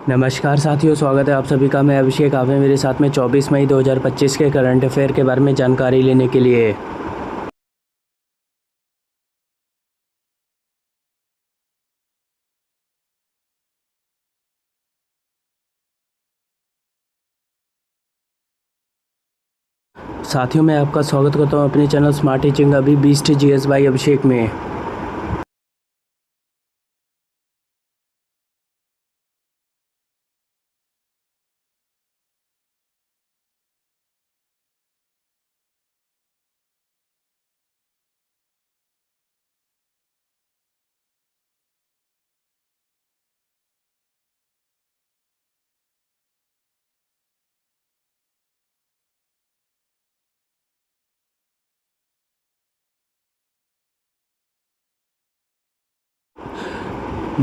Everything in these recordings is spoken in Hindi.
नमस्कार साथियों, स्वागत है आप सभी का। मैं अभिषेक। आप हैं मेरे साथ में 24 मई 2025 के करंट अफेयर के बारे में जानकारी लेने के लिए। साथियों, मैं आपका स्वागत करता हूं अपने चैनल स्मार्ट टीचिंग अभी बीस्ट जीएस बाई अभिषेक में।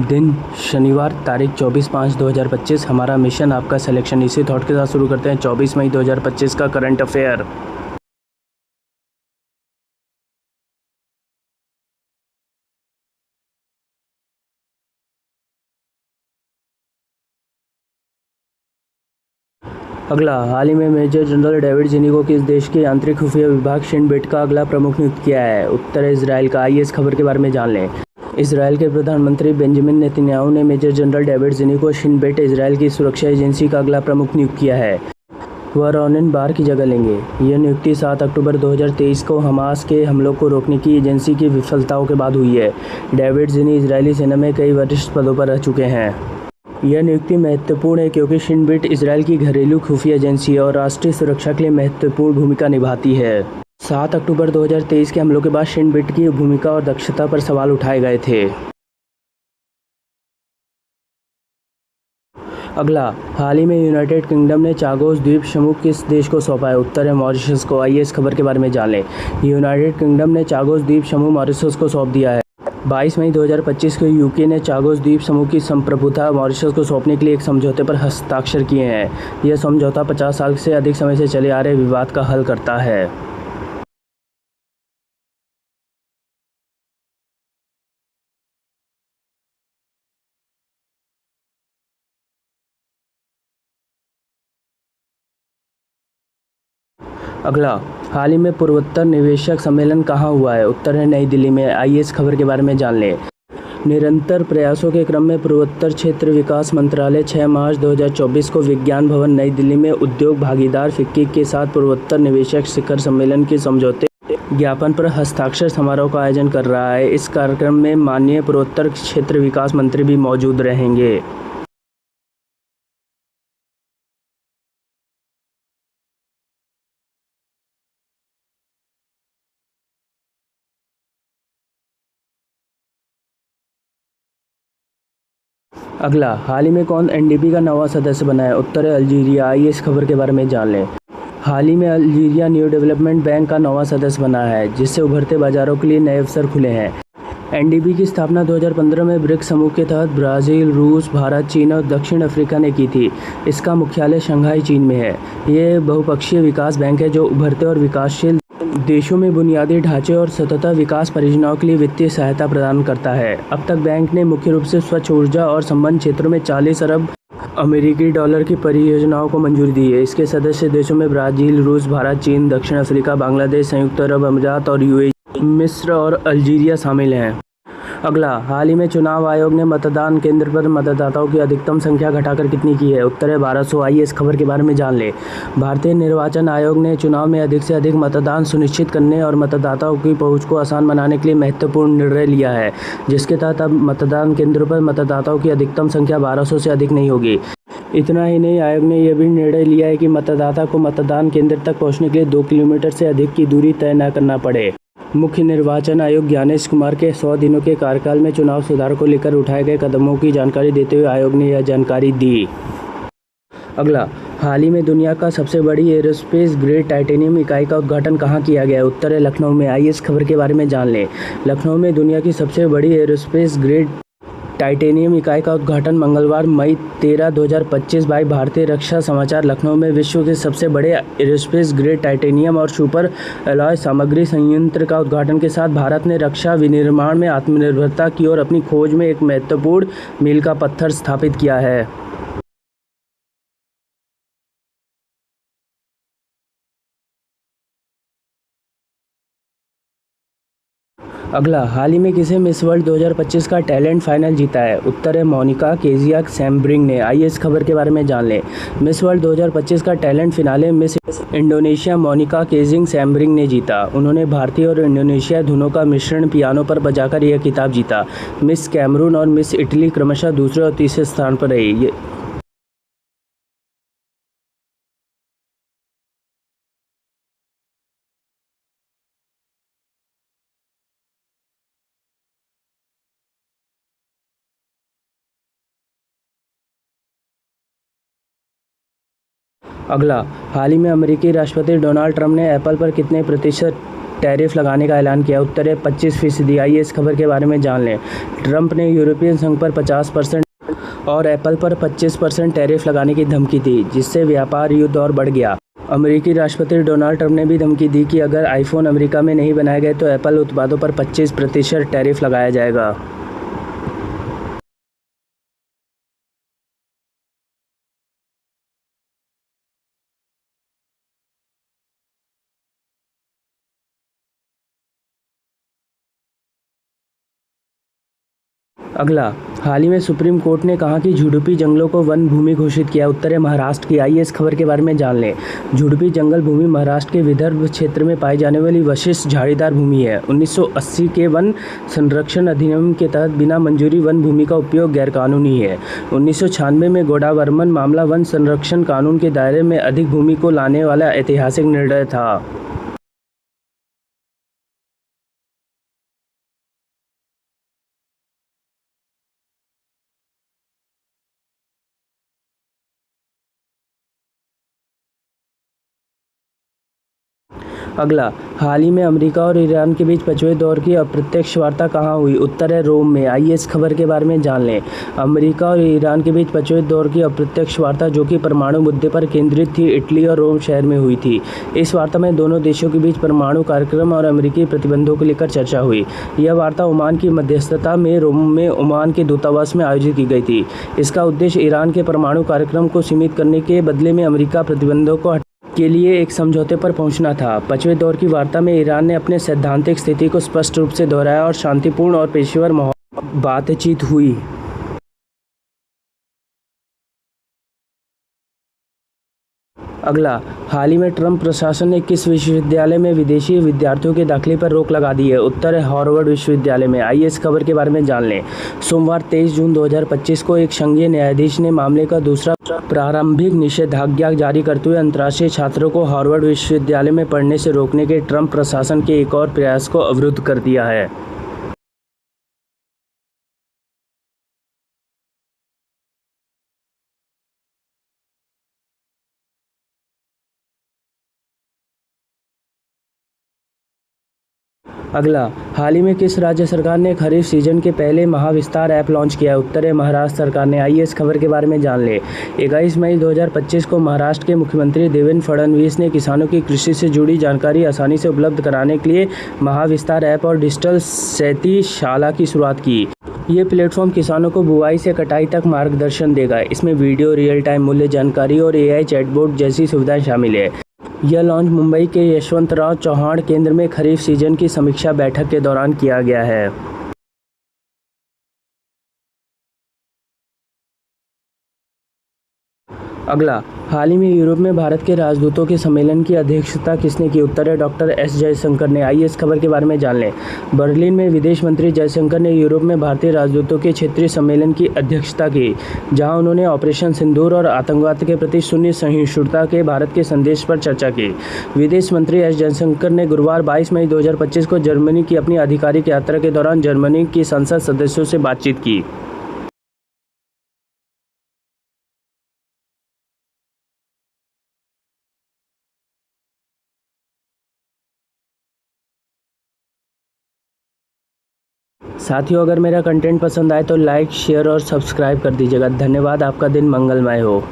दिन शनिवार, तारीख 24/5/2025। हमारा मिशन आपका सिलेक्शन। इसी थॉट के साथ शुरू करते हैं 24 मई 2025 का करंट अफेयर। अगला, हाल ही में मेजर जनरल डेविड जिनी को किस देश के आंतरिक खुफिया विभाग शिनबेट का अगला प्रमुख नियुक्त किया है? उत्तर है इजराइल का। आइए इस खबर के बारे में जान लें। इजराइल के प्रधानमंत्री बेंजामिन नेतन्याहू ने मेजर जनरल डेविड जिनी को शिनबेट इजराइल की सुरक्षा एजेंसी का अगला प्रमुख नियुक्त किया है। वह रॉनेन बार की जगह लेंगे। यह नियुक्ति 7 अक्टूबर 2023 को हमास के हमलों को रोकने की एजेंसी की विफलताओं के बाद हुई है। डेविड जिनी इजरायली सेना में कई वरिष्ठ पदों पर रह चुके हैं। यह नियुक्ति महत्वपूर्ण है क्योंकि शिनबेट इजराइल की घरेलू खुफिया एजेंसी है और राष्ट्रीय सुरक्षा के लिए महत्वपूर्ण भूमिका निभाती है। 7 अक्टूबर 2023 के हमलों के बाद शिनबेट की भूमिका और दक्षता पर सवाल उठाए गए थे। अगला, हाल ही में यूनाइटेड किंगडम ने चागोस द्वीप समूह किस देश को सौंपा है? उत्तर है मॉरिशस को। आइए इस खबर के बारे में जान लें। यूनाइटेड किंगडम ने चागोस द्वीप समूह मॉरिशस को सौंप दिया है। 22 मई 2025 को यूके ने चागोस द्वीप समूह की संप्रभुता मॉरिशस को सौंपने के लिए एक समझौते पर हस्ताक्षर किए हैं। यह समझौता 50 साल से अधिक समय से चले आ रहे विवाद का हल करता है। अगला, हाल ही में पूर्वोत्तर निवेशक सम्मेलन कहाँ हुआ है? उत्तर है नई दिल्ली में। आइए इस खबर के बारे में जान लें। निरंतर प्रयासों के क्रम में पूर्वोत्तर क्षेत्र विकास मंत्रालय 6 मार्च 2024 को विज्ञान भवन नई दिल्ली में उद्योग भागीदार फिक्की के साथ पूर्वोत्तर निवेशक शिखर सम्मेलन के समझौते ज्ञापन पर हस्ताक्षर समारोह का आयोजन कर रहा है। इस कार्यक्रम में माननीय पूर्वोत्तर क्षेत्र विकास मंत्री भी मौजूद रहेंगे। अगला, हाल ही में कौन एनडीपी का नवा सदस्य बना है? उत्तर है अल्जीरिया। आइए इस खबर के बारे में जान लें। हाल ही में अल्जीरिया न्यू डेवलपमेंट बैंक का नवा सदस्य बना है, जिससे उभरते बाजारों के लिए नए अवसर खुले हैं। एनडीबी की स्थापना 2015 में ब्रिक्स समूह के तहत ब्राज़ील, रूस, भारत, चीन और दक्षिण अफ्रीका ने की थी। इसका मुख्यालय शंघाई, चीन में है। ये बहुपक्षीय विकास बैंक है जो उभरते और विकासशील देशों में बुनियादी ढांचे और सतत विकास परियोजनाओं के लिए वित्तीय सहायता प्रदान करता है। अब तक बैंक ने मुख्य रूप से स्वच्छ ऊर्जा और संबद्ध क्षेत्रों में 40 अरब अमेरिकी डॉलर की परियोजनाओं को मंजूरी दी है। इसके सदस्य देशों में ब्राज़ील, रूस, भारत, चीन, दक्षिण अफ्रीका, बांग्लादेश, संयुक्त अरब अमीरात और यूएई, मिस्र और अल्जीरिया शामिल हैं। अगला, हाल ही में चुनाव आयोग ने मतदान केंद्र पर मतदाताओं की अधिकतम संख्या घटाकर कितनी की है? उत्तर है 1200। आइए इस खबर के बारे में जान लें। भारतीय निर्वाचन आयोग ने चुनाव में अधिक से अधिक मतदान सुनिश्चित करने और मतदाताओं की पहुंच को आसान बनाने के लिए महत्वपूर्ण निर्णय लिया है, जिसके तहत अब मतदान केंद्रों पर मतदाताओं की अधिकतम संख्या 1200 से अधिक नहीं होगी। इतना ही नहीं, आयोग ने यह भी निर्णय लिया है कि मतदाता को मतदान केंद्र तक पहुंचने के लिए 2 किलोमीटर से अधिक की दूरी तय न करना पड़े। मुख्य निर्वाचन आयुक्त ज्ञानेश कुमार के 100 दिनों के कार्यकाल में चुनाव सुधार को लेकर उठाए गए कदमों की जानकारी देते हुए आयोग ने यह जानकारी दी। अगला, हाल ही में दुनिया का सबसे बड़ी एरोस्पेस ग्रेड टाइटेनियम इकाई का उद्घाटन कहाँ किया गया है? उत्तर है लखनऊ में। आइए इस खबर के बारे में जान लें। लखनऊ में दुनिया की सबसे बड़ी एरोस्पेस ग्रेड टाइटेनियम इकाई का उद्घाटन मंगलवार मई 13, 2025 बाई भारतीय रक्षा समाचार। लखनऊ में विश्व के सबसे बड़े एरोस्पेस ग्रेड टाइटेनियम और सुपर एलॉय सामग्री संयंत्र का उद्घाटन के साथ भारत ने रक्षा विनिर्माण में आत्मनिर्भरता की ओर अपनी खोज में एक महत्वपूर्ण मील का पत्थर स्थापित किया है। अगला, हाल ही में किसे मिस वर्ल्ड 2025 का टैलेंट फाइनल जीता है? उत्तर है मोनिका केजिया सैम्ब्रिंग ने। आइए इस खबर के बारे में जान लें। मिस वर्ल्ड 2025 का talent finale Miss Indonesia Monica Kezia Sembiring ने जीता। उन्होंने भारतीय और इंडोनेशियाई धुनों का मिश्रण पियानो पर बजाकर यह खिताब जीता। मिस कैमरून और मिस इटली क्रमशः दूसरे और तीसरे स्थान पर रही। अगला, हाल ही में अमेरिकी राष्ट्रपति डोनाल्ड ट्रंप ने एप्पल पर कितने प्रतिशत टैरिफ लगाने का ऐलान किया? उत्तर है 25%। आइए इस खबर के बारे में जान लें। ट्रंप ने यूरोपियन संघ पर 50% और एप्पल पर 25% टैरिफ लगाने की धमकी दी, जिससे व्यापार युद्ध और बढ़ गया। अमेरिकी राष्ट्रपति डोनाल्ड ट्रंप ने भी धमकी दी कि अगर आईफोन अमेरिका में नहीं बनाए गए तो एप्पल उत्पादों पर 25% टैरिफ लगाया जाएगा। अगला, हाल ही में सुप्रीम कोर्ट ने कहा कि झुडुपी जंगलों को वन भूमि घोषित किया। उत्तर है महाराष्ट्र की। आइए इस खबर के बारे में जान लें। झुडुपी जंगल भूमि महाराष्ट्र के विदर्भ क्षेत्र में पाई जाने वाली विशिष्ट झाड़ीदार भूमि है। 1980 के वन संरक्षण अधिनियम के तहत बिना मंजूरी वन भूमि का उपयोग गैरकानूनी है। 1996 में गोडावरमन मामला वन संरक्षण कानून के दायरे में अधिक भूमि को लाने वाला ऐतिहासिक निर्णय था। अगला, हाल ही में अमेरिका और ईरान के बीच 5वें दौर की अप्रत्यक्ष वार्ता कहाँ हुई? उत्तर है रोम में। आइए इस खबर के बारे में जान लें। अमेरिका और ईरान के बीच 5वें दौर की अप्रत्यक्ष वार्ता, जो कि परमाणु मुद्दे पर केंद्रित थी, इटली और रोम शहर में हुई थी। इस वार्ता में दोनों देशों के बीच परमाणु कार्यक्रम और अमेरिकी प्रतिबंधों को लेकर चर्चा हुई। यह वार्ता ओमान की मध्यस्थता में रोम में ओमान के दूतावास में आयोजित की गई थी। इसका उद्देश्य ईरान के परमाणु कार्यक्रम को सीमित करने के बदले में अमेरिका प्रतिबंधों को के लिए एक समझौते पर पहुंचना था। 5वें दौर की वार्ता में ईरान ने अपने सैद्धांतिक स्थिति को स्पष्ट रूप से दोहराया और शांतिपूर्ण और पेशेवर माहौल बातचीत हुई। अगला, हाल ही में ट्रंप प्रशासन ने किस विश्वविद्यालय में विदेशी विद्यार्थियों के दाखिले पर रोक लगा दी है? उत्तर है हार्वर्ड विश्वविद्यालय में। आइए इस खबर के बारे में जान लें। सोमवार 23 जून 2025 को एक संघीय न्यायाधीश ने मामले का दूसरा प्रारंभिक निषेधाज्ञा जारी करते हुए अंतर्राष्ट्रीय छात्रों को हार्वर्ड विश्वविद्यालय में पढ़ने से रोकने के ट्रंप प्रशासन के एक और प्रयास को अवरुद्ध कर दिया है। अगला, हाल ही में किस राज्य सरकार ने खरीफ सीजन के पहले महाविस्तार ऐप लॉन्च किया है? उत्तर है महाराष्ट्र सरकार ने। आइए इस खबर के बारे में जान लें। 21 मई 2025 को महाराष्ट्र के मुख्यमंत्री देवेंद्र फडणवीस ने किसानों की कृषि से जुड़ी जानकारी आसानी से उपलब्ध कराने के लिए महाविस्तार ऐप और डिजिटल शेती शाला की शुरुआत की। ये प्लेटफॉर्म किसानों को बुआई से कटाई तक मार्गदर्शन देगा। इसमें वीडियो, रियल टाइम मूल्य जानकारी और AI चैटबॉट जैसी सुविधाएं शामिल है। यह लॉन्च मुंबई के यशवंतराव चव्हाण केंद्र में खरीफ सीजन की समीक्षा बैठक के दौरान किया गया है। अगला, हाल ही में यूरोप में भारत के राजदूतों के सम्मेलन की अध्यक्षता किसने की? उत्तर है डॉक्टर S जयशंकर ने। आइए इस खबर के बारे में जान लें। बर्लिन में विदेश मंत्री जयशंकर ने यूरोप में भारतीय राजदूतों के क्षेत्रीय सम्मेलन की अध्यक्षता की, जहां उन्होंने ऑपरेशन सिंदूर और आतंकवाद के प्रति शून्य सहिष्णुता के भारत के संदेश पर चर्चा की। विदेश मंत्री S जयशंकर ने गुरुवार 22 मई 2025 को जर्मनी की अपनी आधिकारिक यात्रा के दौरान जर्मनी की संसद सदस्यों से बातचीत की। साथियों, अगर मेरा कंटेंट पसंद आए तो लाइक, शेयर और सब्सक्राइब कर दीजिएगा। धन्यवाद। आपका दिन मंगलमय हो।